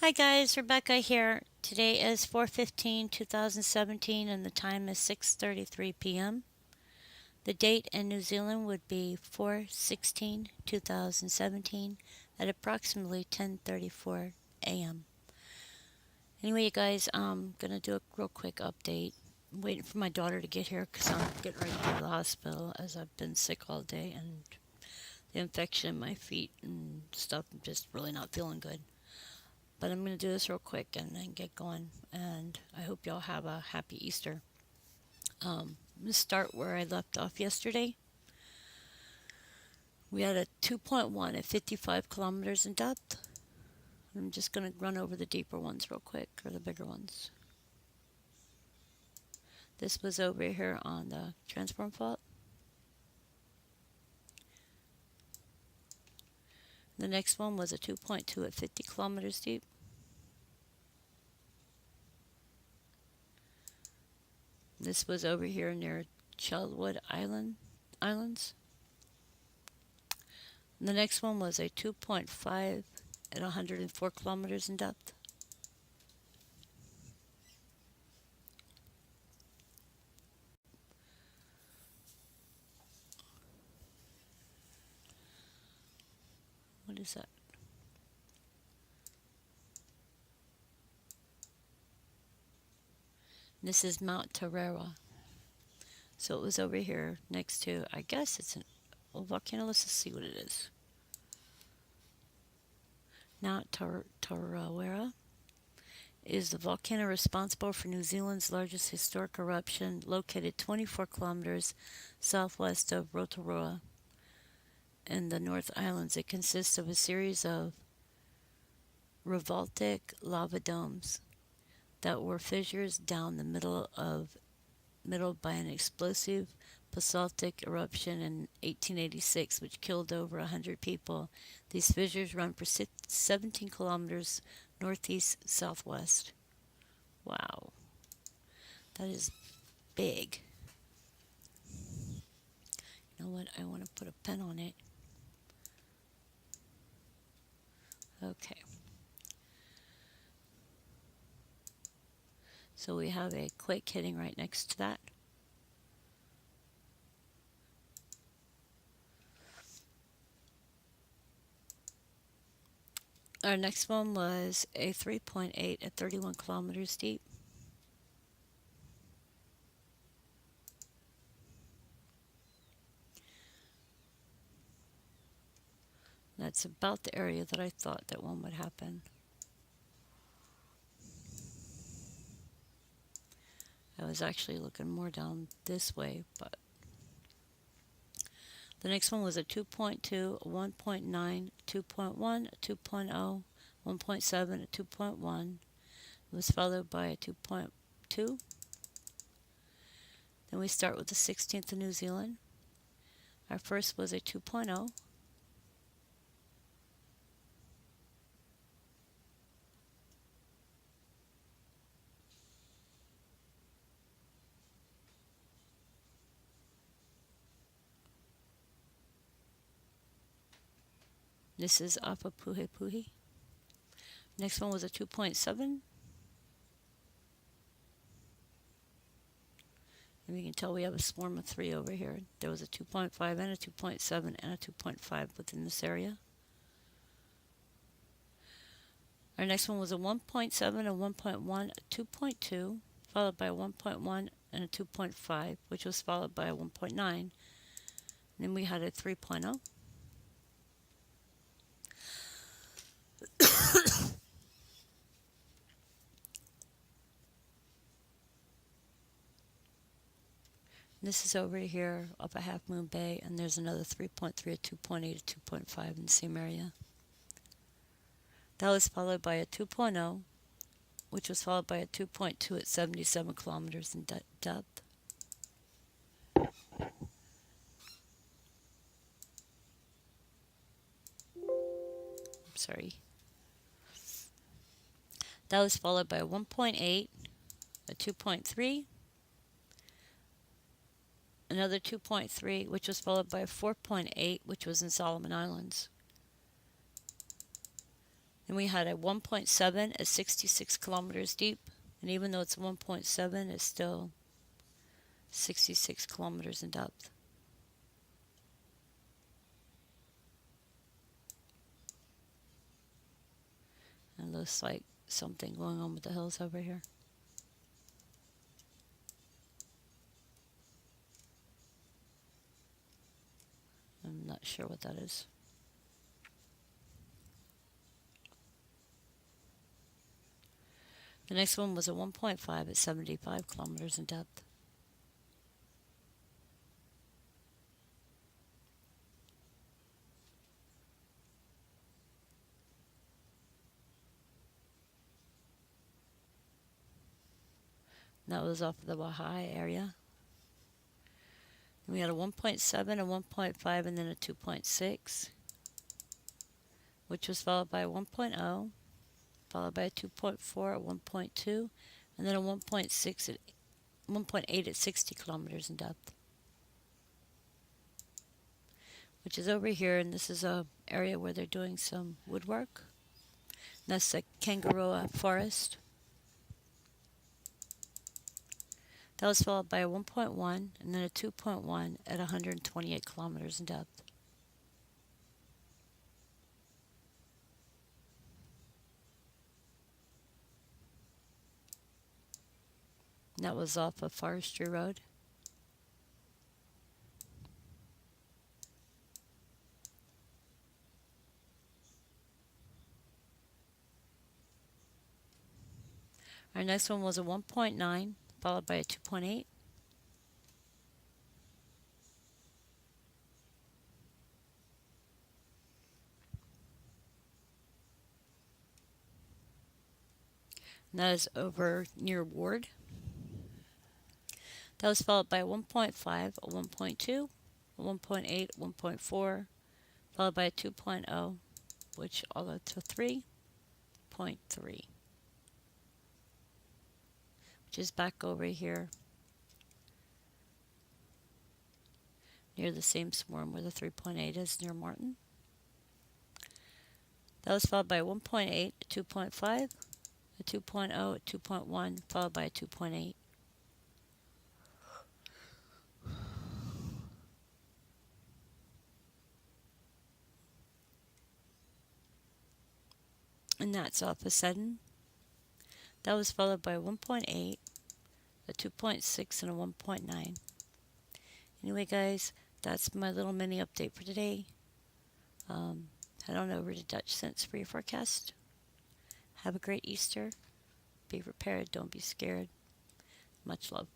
Hi guys, Rebecca here. Today is 4/15/2017 and the time is 6:33 p.m. The date in New Zealand would be 4/16/2017 at approximately 10:34 a.m. Anyway, you guys, I'm going to do a real quick update. I'm waiting for my daughter to get here because I'm getting ready to go to the hospital as I've been sick all day and the infection in my feet and stuff. I'm just really not feeling good. But I'm going to do this real quick and then get going. And I hope y'all have a happy Easter. I'm going to start where I left off yesterday. We had a 2.1 at 55 kilometers in depth. I'm just going to run over the deeper ones real quick, or the bigger ones. This was over here on the transform fault. The next one was a 2.2 at 50 kilometers deep. This was over here near Chelwood Islands. And the next one was a 2.5 at 104 kilometers in depth. What is that? This is Mount Tarara. So it was over here next to, I guess it's an old volcano. Let's just see what it is. Mount Tarawera is the volcano responsible for New Zealand's largest historic eruption, located 24 kilometers southwest of Rotorua in the North Islands. It consists of a series of revoltic lava domes that were fissures down the middle by an explosive basaltic eruption in 1886, which killed over 100 people. These fissures run for 17 kilometers northeast-southwest. Wow, that is big. You know what? I want to put a pen on it. Okay. So we have a quake hitting right next to that. Our next one was a 3.8 at 31 kilometers deep. That's about the area that I thought that one would happen. I was actually looking more down this way, but the next one was a 2.2, a 1.9, 2.1, a 2.0, 1.7, a 2.1. It was followed by a 2.2. Then we start with the 16th of New Zealand. Our first was a 2.0. This is Apapuhepuhi. Next one was a 2.7. And you can tell we have a swarm of 3 over here. There was a 2.5 and a 2.7 and a 2.5 within this area. Our next one was a 1.7, a 1.1, a 2.2, followed by a 1.1 and a 2.5, which was followed by a 1.9. Then we had a 3.0. This is over here up at Half Moon Bay, and there's another 3.3, a 2.8, a 2.5 in the same area. That was followed by a 2.0, which was followed by a 2.2 at 77 kilometers in depth. Sorry. That was followed by a 1.8, a 2.3, another 2.3, which was followed by a 4.8, which was in Solomon Islands. Then we had a 1.7 at 66 kilometers deep. And even though it's 1.7, it's still 66 kilometers in depth. It looks like something going on with the hills over here. I'm not sure what that is. The next one was a 1.5 at 75 kilometers in depth. That was off of the Baja area. Then we had a 1.7, a 1.5, and then a 2.6, which was followed by a 1.0, followed by a 2.4 at 1.2, and then a 1.6 at 1.8 at 60 kilometers in depth, which is over here, and this is a area where they're doing some woodwork. And that's the kangaroo forest. That was followed by a 1.1 and then a 2.1 at 128 kilometers in depth. And that was off of Forestry Road. Our next one was a 1.9, followed by a 2.8. And that is over near Ward. That was followed by a 1.5, a 1.2, a 1.8, 1.4, followed by a 2.0, which all up to 3.3, which is back over here near the same swarm where the 3.8 is near Martin. That was followed by a 1.8, a 2.5, a 2.0, a 2.1, followed by a 2.8. And that's off of Seddon. That was followed by a 1.8, a 2.6, and a 1.9. Anyway, guys, that's my little mini update for today. Head on over to DUTCHSINSE for your forecast. Have a great Easter. Be prepared. Don't be scared. Much love.